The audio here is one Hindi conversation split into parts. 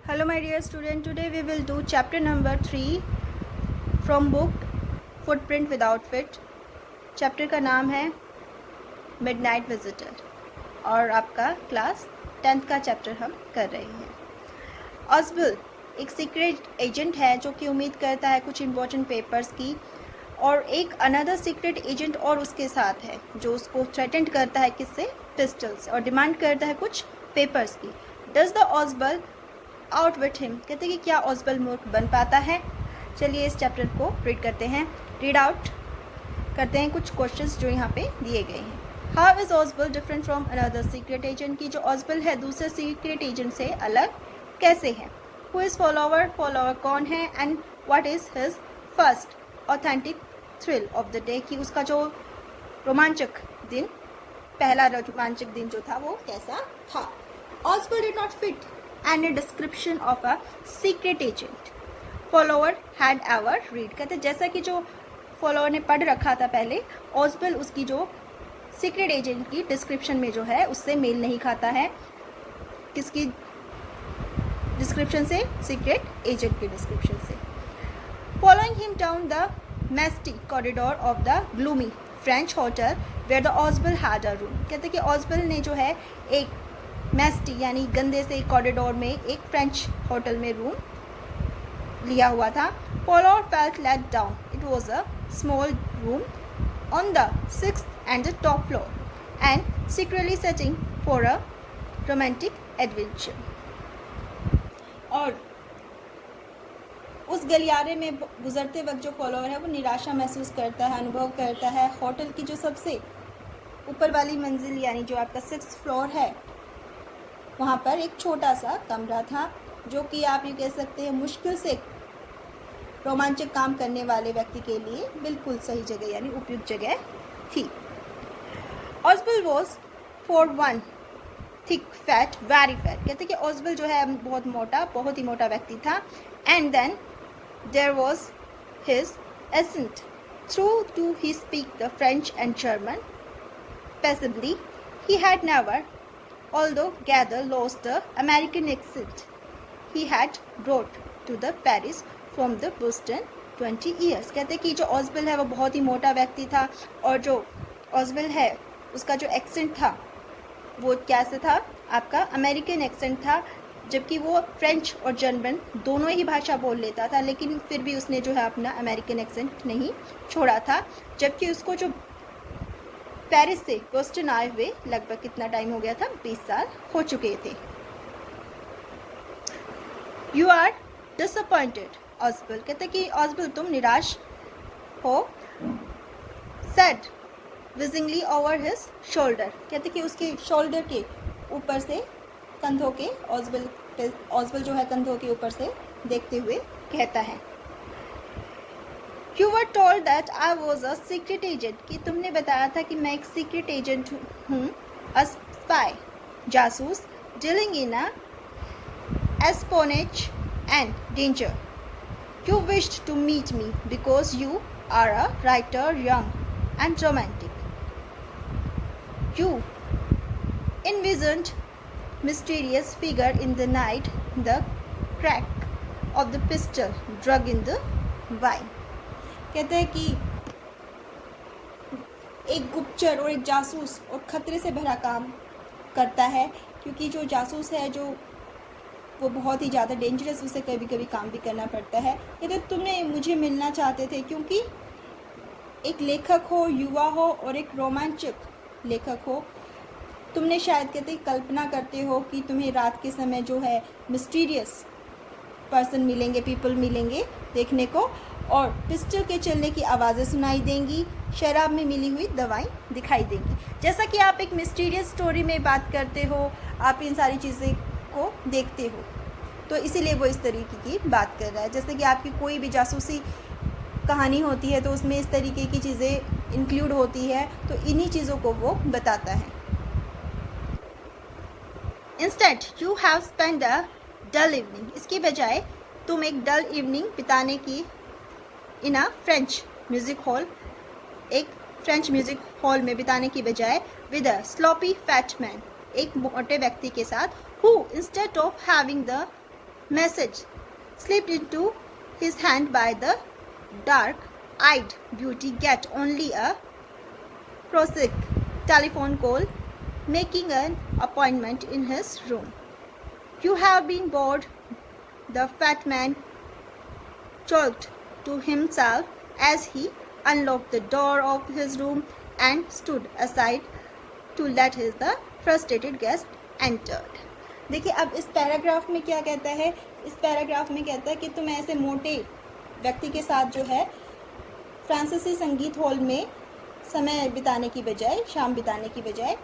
Hello my dear student, today we will do chapter number 3 from book Footprint Without Fit. Chapter का नाम है मिडनाइट विजिटर और आपका क्लास 10th का चैप्टर हम कर रहे हैं। ऑस्बल एक सीक्रेट एजेंट है जो कि उम्मीद करता है कुछ इम्पोर्टेंट पेपर्स की, और एक अनदर सीक्रेट एजेंट और उसके साथ है जो उसको थ्रेटेंड करता है किससे, पिस्टल्स, और डिमांड करता है कुछ पेपर्स की। डज द ऑस्बल आउटविट हिम, कहते हैं कि क्या ऑस्बल मूर्ख बन पाता है। चलिए इस चैप्टर को रीड करते हैं, रीड आउट करते हैं कुछ क्वेश्चंस जो यहाँ पे दिए गए हैं। How is Ausable different from another secret agent, की जो ऑस्बल है दूसरे सीक्रेट एजेंट से अलग कैसे है। हु इज फॉलोवर, फॉलोवर कौन है, and what is his first authentic thrill of the day, कि उसका जो रोमांचक दिन, पहला रोमांचक दिन जो था वो कैसा था। Ausable did not fit any description of a secret agent Fowler had ever read, कहते जैसा कि जो फॉलोअर ने पढ़ रखा था पहले, ऑस्बल उसकी जो सीक्रेट एजेंट की डिस्क्रिप्शन में जो है उससे मेल नहीं खाता है। किसकी डिस्क्रिप्शन से, सीक्रेट एजेंट की डिस्क्रिप्शन से। Following him down the musty corridor of the gloomy French hotel where the Ausable had a room, कहते कि ऑस्बल ने जो है एक मेस्टी यानी गंदे से कॉरिडोर में एक फ्रेंच होटल में रूम लिया हुआ था। Follower felt let down, it was a small room on the 6th and the top floor and secretly setting for a romantic adventure। और उस गलियारे में गुजरते वक्त जो फॉलोअर है वो निराशा महसूस करता है, अनुभव करता है। होटल की जो सबसे ऊपर वाली मंजिल यानी जो आपका 6th फ्लोर है, वहाँ पर एक छोटा सा कमरा था जो कि आप ये कह सकते हैं मुश्किल से रोमांचक काम करने वाले व्यक्ति के लिए बिल्कुल सही जगह यानी उपयुक्त जगह थी। Ausable was 4'1", thick fat, very fat, कहते कि ऑस्बल जो है बहुत मोटा, बहुत ही मोटा व्यक्ति था। And then there was his accent, through to he speak the French and German passively, he had never altogether lost the American accent he had brought to the Paris from the Boston 20 years, कहते कि जो ऑस्बल है वो बहुत ही मोटा व्यक्ति था, और जो ऑस्बल है उसका जो एक्सेंट था वो कैसे था, आपका अमेरिकन एक्सेंट था, जबकि वो फ्रेंच और जर्मन दोनों ही भाषा बोल लेता था, लेकिन फिर भी उसने जो है अपना अमेरिकन एक्सेंट नहीं छोड़ा था। जबकि उसको जो पेरिस से बोस्टन आए हुए लगभग कितना टाइम हो गया था, 20 साल हो चुके थे। यू आर डिसअपॉइंटेड ऑस्बल, कहते कि ऑस्बल तुम निराश हो। सेड विजिंगली ओवर हिज शोल्डर, कहते कि उसके शोल्डर के ऊपर से, कंधों के, ऑस्बल जो है कंधों के ऊपर से देखते हुए कहता है। You were told that I was a secret agent, कि तुमने बताया था कि मैं एक सीक्रेट एजेंट हूँ, अ स्पाई, जासूस, dealing in a espionage and danger. You wished to meet me because you are a writer, young and romantic. You envisioned mysterious figure in the night, the crack of the pistol drug in the wine. कहते हैं कि एक गुप्तचर और एक जासूस और खतरे से भरा काम करता है, क्योंकि जो जासूस है जो वो बहुत ही ज़्यादा डेंजरस, उसे कभी कभी काम भी करना पड़ता है। ये तो तुमने मुझे मिलना चाहते थे क्योंकि एक लेखक हो, युवा हो और एक रोमांचक लेखक हो, तुमने शायद कहते कल्पना करते हो कि तुम्हें रात के समय जो है मिस्टीरियस पर्सन मिलेंगे, पीपल मिलेंगे देखने को, और पिस्टल के चलने की आवाज़ें सुनाई देंगी, शराब में मिली हुई दवाएं दिखाई देंगी। जैसा कि आप एक मिस्टीरियस स्टोरी में बात करते हो, आप इन सारी चीज़ें को देखते हो, तो इसीलिए वो इस तरीके की बात कर रहा है। जैसे कि आपकी कोई भी जासूसी कहानी होती है तो उसमें इस तरीके की चीज़ें इंक्लूड होती है, तो इन्हीं चीज़ों को वो बताता है। Instead you have spend a dull evening, इसकी बजाय तुम एक डल इवनिंग बिताने की in a French music hall, एक फ्रेंच म्यूज़िक हॉल में बिताने की बजाय with a sloppy fat man, एक मोटे व्यक्ति के साथ, who instead of having the message slipped into his hand by the dark-eyed beauty get only a prosaic telephone call, making an appointment in his room. You have been bored, the fat man choked to himself as he unlocked the door of his room and stood aside to let his the frustrated guest entered. देखिए अब इस पैराग्राफ में क्या कहता है, इस पैराग्राफ में कहता है कि तुम ऐसे मोटे व्यक्ति के साथ जो है फ्रांसीसी संगीत हॉल में समय बिताने की बजाय, शाम बिताने की बजाय,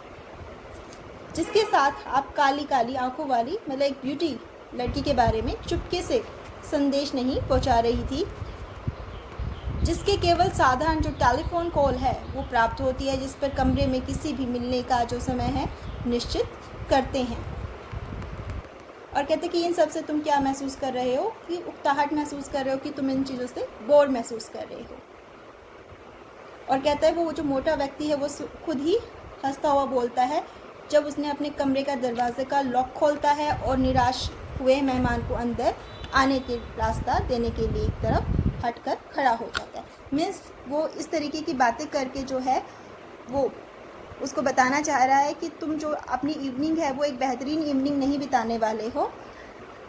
जिसके साथ आप काली काली आंखों वाली मतलब एक ब्यूटी लड़की के बारे में चुपके से संदेश नहीं पहुंचा रही थी, जिसके केवल साधारण जो टेलीफोन कॉल है वो प्राप्त होती है, जिस पर कमरे में किसी भी मिलने का जो समय है निश्चित करते हैं। और कहते कि इन सब से तुम क्या महसूस कर रहे हो, कि उकताहट महसूस कर रहे हो, कि तुम इन चीज़ों से बोर महसूस कर रहे हो। और कहता है वो जो मोटा व्यक्ति है वो खुद ही हंसता हुआ बोलता है जब उसने अपने कमरे का दरवाजे का लॉक खोलता है और निराश हुए मेहमान को अंदर आने के रास्ता देने के लिए एक तरफ हटकर खड़ा हो जाता है। मीन्स वो इस तरीके की बातें करके जो है वो उसको बताना चाह रहा है कि तुम जो अपनी इवनिंग है वो एक बेहतरीन इवनिंग नहीं बिताने वाले हो,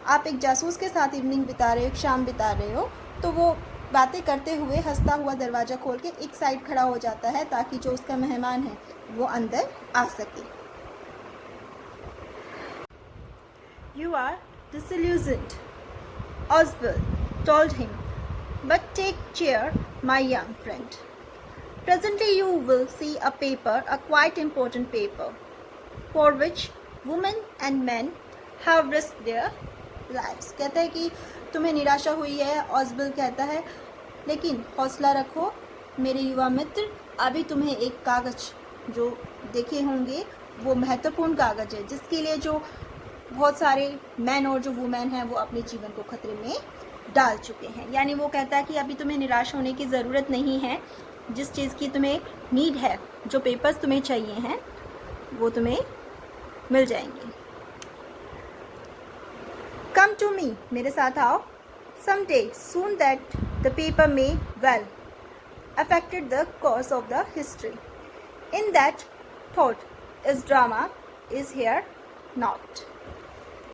आप एक जासूस के साथ इवनिंग बिता रहे हो, एक शाम बिता रहे हो। तो वो बातें करते हुए हंसता हुआ दरवाज़ा खोल के एक साइड खड़ा हो जाता है ताकि जो उसका मेहमान है वो अंदर आ सके। You are disillusioned, Oswald told him, but take cheer, my young friend. Presently you will see a paper, a quite important paper, for which women and men have risked their lives. कहता है कि तुम्हें निराशा हुई है, ऑस्बल कहता है, लेकिन हौसला रखो मेरे युवा मित्र, अभी तुम्हें एक कागज़ जो देखे होंगे वो महत्वपूर्ण कागज़ है, जिसके लिए जो बहुत सारे मैन और जो वुमेन हैं वो अपने जीवन को खतरे में डाल चुके हैं। यानी वो कहता है कि अभी तुम्हें निराश होने की ज़रूरत नहीं है, जिस चीज़ की तुम्हें नीड है, जो पेपर्स तुम्हें चाहिए हैं वो तुम्हें मिल जाएंगे। कम टू मी, मेरे साथ आओ, some day soon that the paper may well affected the course of the history. In that thought is drama is here not.